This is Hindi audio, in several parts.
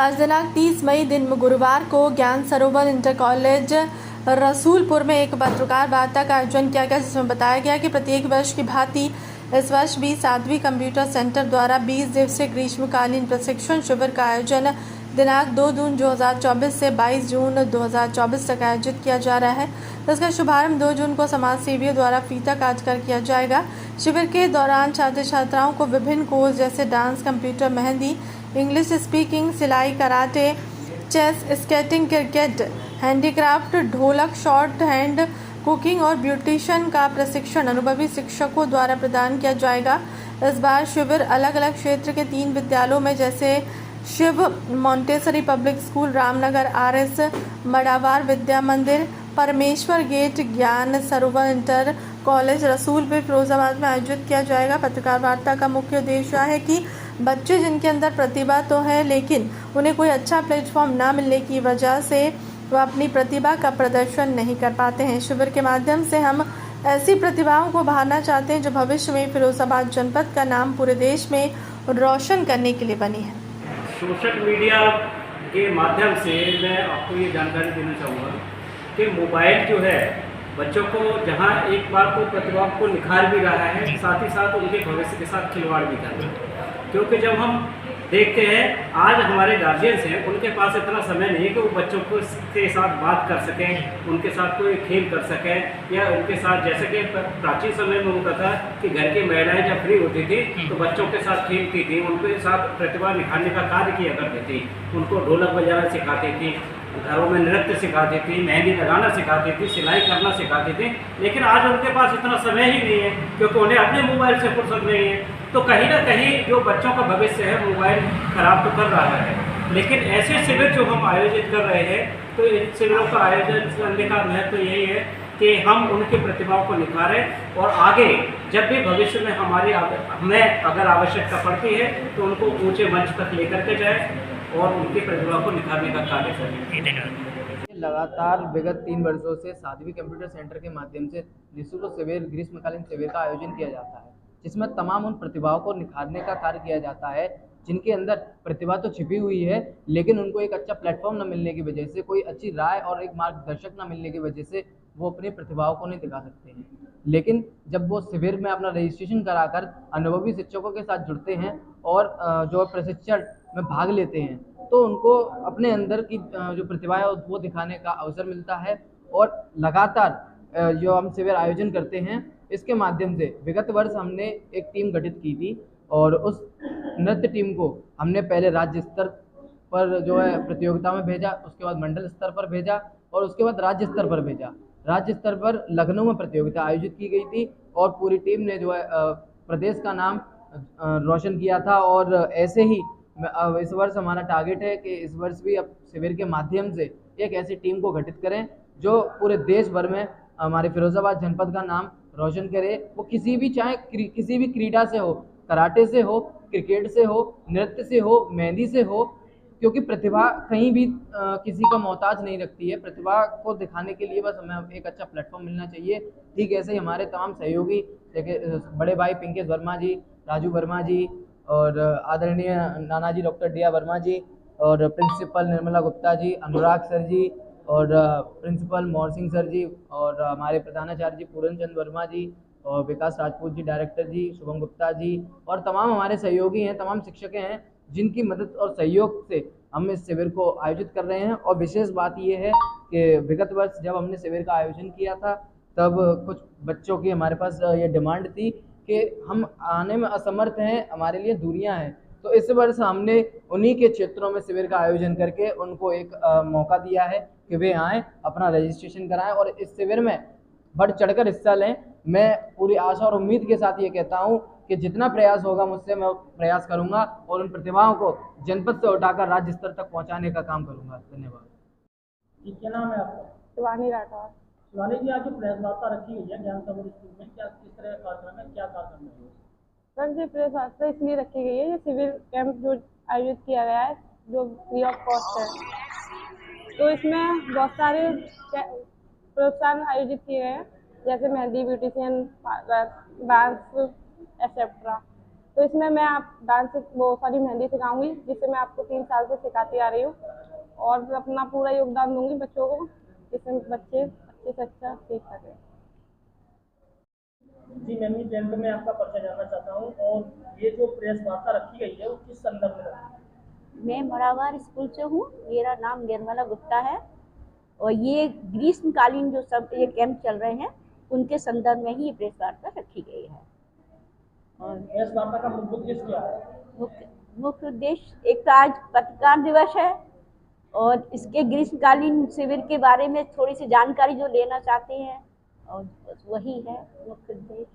आज दिनांक 30 मई दिन गुरुवार को ज्ञान सरोवर इंटर कॉलेज रसूलपुर में एक पत्रकार वार्ता का आयोजन किया गया, जिसमें बताया गया कि प्रत्येक वर्ष की भांति इस वर्ष भी साध्वी कंप्यूटर सेंटर द्वारा 20 दिवसीय ग्रीष्मकालीन प्रशिक्षण शिविर का आयोजन दिनांक 2 जून 2024 से 22 जून 2024 तक आयोजित किया जा रहा है। इसका शुभारंभ 2 जून को समाज सेवियों द्वारा फीता काट कर किया जाएगा। शिविर के दौरान छात्र छात्राओं को विभिन्न कोर्स जैसे dance, computer, mehndi, English speaking, सिलाई, karate, chess, skating, cricket, handicraft, dholak, short hand, cooking और ब्यूटिशियन का प्रशिक्षण अनुभवी शिक्षकों द्वारा प्रदान किया जाएगा। इस बार शिविर अलग अलग क्षेत्र के 3 विद्यालयों में जैसे Shiv Montessori public school Ramnagar, RS Madawar Vidya Mandir, Parmeshwar gate, ज्ञान सरोवर इंटर कॉलेज रसूलपुर, फिरोजाबाद में आयोजित किया जाएगा। पत्रकार वार्ता का मुख्य उद्देश्य है कि बच्चे जिनके अंदर प्रतिभा तो है लेकिन उन्हें कोई अच्छा प्लेटफॉर्म ना मिलने की वजह से वह अपनी प्रतिभा का प्रदर्शन नहीं कर पाते हैं। शिविर के माध्यम से हम ऐसी प्रतिभाओं को उभारना चाहते हैं जो भविष्य में फिरोजाबाद जनपद का नाम पूरे देश में रोशन करने के लिए बनी है। सोशल मीडिया के माध्यम से मैं आपको ये जानकारी देना चाहूँगा कि मोबाइल जो है बच्चों को जहाँ एक बार को प्रतिभा को निखार भी रहा है, साथ ही साथ उनके भविष्य के साथ खिलवाड़ भी कर रहा है। क्योंकि जब हम देखते हैं आज हमारे गार्जियंस हैं, उनके पास इतना समय नहीं है कि वो बच्चों को के साथ बात कर सकें, उनके साथ कोई खेल कर सकें, या उनके साथ जैसे कि प्राचीन समय में होता था कि घर की महिलाएं जब फ्री होती थी तो बच्चों के साथ खेलती थी, उनके साथ प्रतिभा निखारने का कार्य किया करती थी, उनको ढोलक बजाना सिखाती थी, घरों में नृत्य सिखाती थी, मेहंदी लगाना सिखाती थी, सिलाई करना सिखाती थी। लेकिन आज उनके पास इतना समय ही नहीं है क्योंकि उन्हें अपने मोबाइल से फुर्सत नहीं है। तो कहीं ना कहीं जो बच्चों का भविष्य है मोबाइल खराब तो कर रहा है। लेकिन ऐसे शिविर जो हम आयोजित कर रहे हैं, तो इन शिविरों का आयोजन करने का महत्व तो यही है कि हम उनकी प्रतिभाओं को निखारें और आगे जब भी भविष्य में हमें अगर आवश्यकता पड़ती है तो उनको ऊंचे मंच तक लेकर के जाए और उनकी प्रतिभा को निखारने का कार्य करें। लगातार विगत 3 वर्षों से साध्वी कंप्यूटर सेंटर के माध्यम से निःशुल्क शिविर, ग्रीष्मकालीन शिविर का आयोजन किया जाता है, जिसमें तमाम उन प्रतिभाओं को निखारने का कार्य किया जाता है जिनके अंदर प्रतिभा तो छिपी हुई है, लेकिन उनको एक अच्छा प्लेटफॉर्म न मिलने की वजह से, कोई अच्छी राय और एक मार्गदर्शक न मिलने की वजह से वो अपनी प्रतिभाओं को नहीं दिखा सकते हैं। लेकिन जब वो शिविर में अपना रजिस्ट्रेशन कराकर अनुभवी शिक्षकों के साथ जुड़ते हैं और जो प्रशिक्षण में भाग लेते हैं, तो उनको अपने अंदर की जो प्रतिभा है वो दिखाने का अवसर मिलता है। और लगातार जो हम शिविर आयोजन करते हैं, इसके माध्यम से विगत वर्ष हमने एक टीम गठित की थी और उस नृत्य टीम को हमने पहले राज्य स्तर पर जो है प्रतियोगिता में भेजा, उसके बाद मंडल स्तर पर भेजा और उसके बाद राज्य स्तर पर भेजा। राज्य स्तर पर लखनऊ में प्रतियोगिता आयोजित की गई थी और पूरी टीम ने जो है प्रदेश का नाम रोशन किया था। और ऐसे ही इस वर्ष हमारा टारगेट है कि इस वर्ष भी अब शिविर के माध्यम से एक ऐसी टीम को गठित करें जो पूरे देश भर में हमारे फिरोजाबाद जनपद का नाम रोशन करे। वो किसी भी चाहे किसी भी क्रीड़ा से हो, कराटे से हो, क्रिकेट से हो, नृत्य से हो, मेहंदी से हो, क्योंकि प्रतिभा कहीं भी किसी का मोहताज नहीं रखती है। प्रतिभा को दिखाने के लिए बस हमें एक अच्छा प्लेटफॉर्म मिलना चाहिए। ठीक ऐसे ही हमारे तमाम सहयोगी जैसे बड़े भाई पिंकेश वर्मा जी, राजू वर्मा जी और आदरणीय नानाजी डॉक्टर DA वर्मा जी और प्रिंसिपल निर्मला गुप्ता जी, अनुराग सर जी और प्रिंसिपल मोहर सिंह सर जी और हमारे प्रधानाचार्य जी पूरन चंद वर्मा जी और विकास राजपूत जी, डायरेक्टर जी शुभम गुप्ता जी और तमाम हमारे सहयोगी हैं, तमाम शिक्षक हैं जिनकी मदद और सहयोग से हम इस शिविर को आयोजित कर रहे हैं। और विशेष बात यह है कि विगत वर्ष जब हमने शिविर का आयोजन किया था तब कुछ बच्चों की हमारे पास ये डिमांड थी कि हम आने में असमर्थ हैं, हमारे लिए दूरियां हैं। तो इस वर्ष हमने उन्हीं के क्षेत्रों में शिविर का आयोजन करके उनको एक मौका दिया है कि वे आएँ, अपना रजिस्ट्रेशन कराएं और इस शिविर में बढ़ चढ़कर हिस्सा लें। मैं पूरी आशा और उम्मीद के साथ ये कहता हूँ कि जितना प्रयास होगा मुझसे मैं प्रयास करूँगा और उन प्रतिभाओं को जनपद से उठाकर राज्य स्तर तक पहुँचाने का काम करूँगा। धन्यवाद। क्या नाम है आपका? शिवानी राठौर। शिवानी जी, आज जो प्रेस वार्ता रखी गई है ज्ञान सरोवर स्कूल में, क्या किस तरह का कार्यक्रम है, क्या कार्यक्रम है? सर, ये प्रेस वार्ता इसलिए रखी गई है, ये सिविल कैंप जो आयोजित किया गया है जो फ्री ऑफ कॉस्ट है, तो इसमें बहुत सारे प्रोत्साहन आयोजित किए गए हैं जैसे मेहंदी, ब्यूटिशियन, डांस एक्सेट्रा। तो इसमें मैं आप मेहंदी सिखाऊंगी, जिसे मैं आपको 3 साल से सिखाती आ रही हूँ और अपना पूरा योगदान दूंगी बच्चों को, जिससे बच्चे अच्छे से अच्छा सीख सकें। जी मैम, टेंथ में आपका परिचय जानना चाहता हूँ, और ये जो प्रेस वार्ता रखी गई है वो किस संदर्भ में रखी है? मैं मड़ावार स्कूल से हूँ, मेरा नाम निर्मला गुप्ता है, और ये ग्रीष्मकालीन जो सब ये कैंप चल रहे हैं उनके संदर्भ में ही ये प्रेस वार्ता रखी गई है। और प्रेस वार्ता का मुख्य उद्देश्य क्या है? मुख्य उद्देश्य एक तो आज पत्रकार दिवस है, और इसके ग्रीष्मकालीन शिविर के बारे में थोड़ी सी जानकारी जो लेना चाहते हैं, और बस वही है मुख्य उद्देश्य।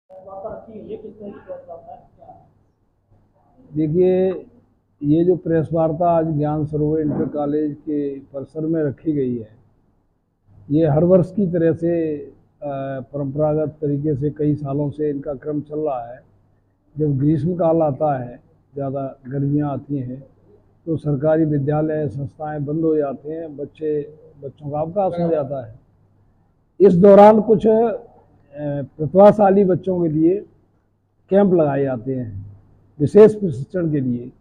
वार्ता रखी गई है, किस तरह की प्रेस वार्ता है, क्या है? देखिए, ये जो प्रेस वार्ता आज ज्ञान सरोवर इंटर कॉलेज के परिसर में रखी गई है, ये हर वर्ष की तरह से परंपरागत तरीके से कई सालों से इनका क्रम चल रहा है। जब ग्रीष्मकाल आता है, ज़्यादा गर्मियाँ आती हैं, तो सरकारी विद्यालय संस्थाएं बंद हो जाते हैं, बच्चों का अवकाश हो जाता है। इस दौरान कुछ प्रतिभाशाली बच्चों के लिए कैंप लगाए जाते हैं, विशेष प्रशिक्षण के लिए,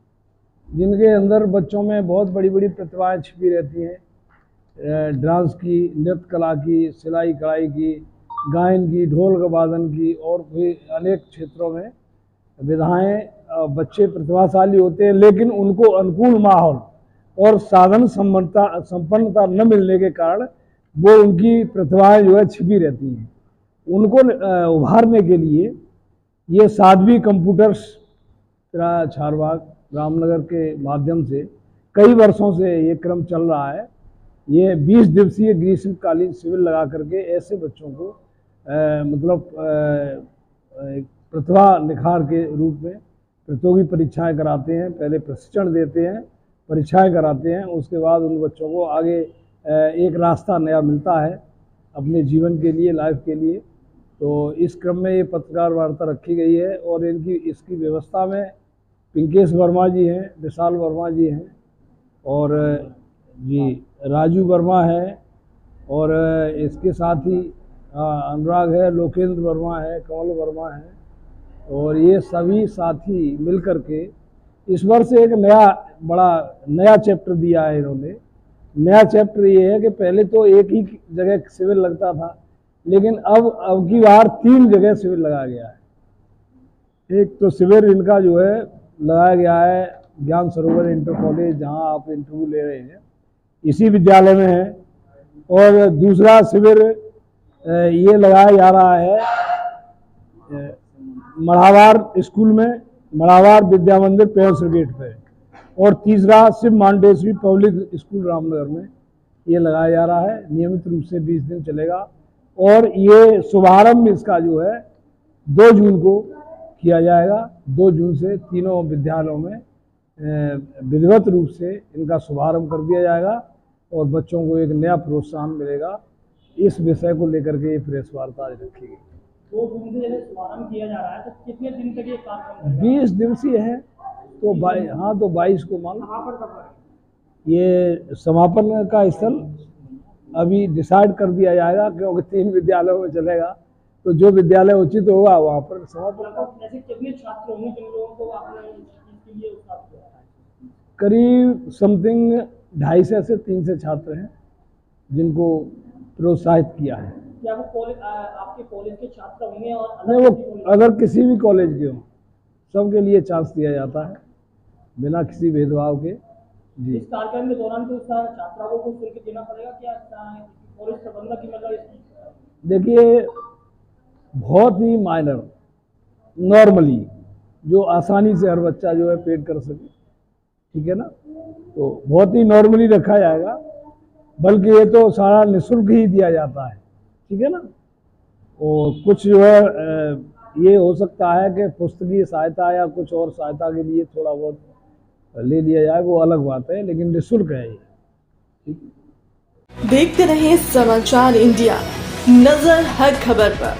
जिनके अंदर बच्चों में बहुत बड़ी बड़ी प्रतिभाएं छिपी रहती हैं। डांस की, नृत्य कला की, सिलाई कढ़ाई की, गायन की, ढोल वादन की, और भी अनेक क्षेत्रों में विधाएं बच्चे प्रतिभाशाली होते हैं, लेकिन उनको अनुकूल माहौल और साधन संपन्नता न मिलने के कारण वो उनकी प्रतिभाएं जो है छिपी रहती हैं। उनको उभारने के लिए ये साध्वी कंप्यूटर्स छारबाग रामनगर के माध्यम से कई वर्षों से ये क्रम चल रहा है। ये 20 दिवसीय ग्रीष्मकालीन शिविर लगा करके ऐसे बच्चों को प्रतिभा निखार के रूप में प्रतियोगी परीक्षाएं कराते हैं। पहले प्रशिक्षण देते हैं, परीक्षाएं कराते हैं, उसके बाद उन बच्चों को आगे एक रास्ता नया मिलता है अपने जीवन के लिए, लाइफ के लिए। तो इस क्रम में ये पत्रकार वार्ता रखी गई है, और इसकी व्यवस्था में पिंकेश वर्मा जी हैं, विशाल वर्मा जी हैं, और जी राजू वर्मा है, और इसके साथ ही अनुराग है, लोकेंद्र वर्मा है, कमल वर्मा है, और ये सभी साथी मिलकर के इस वर्ष एक नया चैप्टर दिया है इन्होंने। नया चैप्टर ये है कि पहले तो एक ही जगह शिविर लगता था, लेकिन अब की बार 3 जगह शिविर लगाया गया है। एक तो शिविर इनका जो है लगाया गया है ज्ञान सरोवर इंटर कॉलेज, जहां आप इंटरव्यू ले रहे हैं, इसी विद्यालय में है, और दूसरा शिविर ये लगाया जा रहा है मढ़ावार स्कूल में, मढ़ावार विद्या मंदिर पेंस गेट पे, और तीसरा शिव मांडेश्वरी पब्लिक स्कूल रामनगर में ये लगाया जा रहा है। नियमित रूप से 20 दिन चलेगा, और ये शुभारंभ इसका जो है 2 जून को किया जाएगा। 2 जून से तीनों विद्यालयों में विधिवत रूप से इनका शुभारंभ कर दिया जाएगा, और बच्चों को एक नया प्रोत्साहन मिलेगा। इस विषय को लेकर के ये प्रेस वार्ता आज रखी गई। 2 जून से जैसे शुभारंभ किया जा रहा है, तो कितने दिन तक ये कार्यक्रम? 20 दिवसीय है, तो 22 को मान ये समापन का स्थल अभी डिसाइड कर दिया जाएगा, क्योंकि 3 विद्यालयों में चलेगा, तो जो विद्यालय उचित होगा वहाँ पर समापन। ऐसे कितने छात्र होंगे जिन लोगों को आपने इसके लिए उत्साहित किया? करीब समथिंग 250 से 300 छात्र हैं जिनको प्रोत्साहित किया है। क्या वो कॉलेज आपके कॉलेज के छात्र होंगे? और नहीं, वो अगर किसी भी कॉलेज के हों, सबके लिए चांस दिया जाता है बिना किसी भेदभाव के। जी, इस कार्यक्रम के दौरान तो छात्रों को कुछ शुल्क देना पड़ेगा क्या? कॉलेज प्रबंधक की मतलब इसकी? देखिए, बहुत ही माइनर, नॉर्मली, जो आसानी से हर बच्चा जो है पेड कर सके, ठीक है ना, तो बहुत ही नॉर्मली रखा जाएगा। बल्कि ये तो सारा निःशुल्क ही दिया जाता है, ठीक है ना। और कुछ जो है ये हो सकता है कि पुस्तकीय सहायता या कुछ और सहायता के लिए थोड़ा बहुत ले लिया जाए, वो अलग बात है, लेकिन निःशुल्क है ये, ठीक। देखते रहें समाचार इंडिया, नजर हर खबर पर।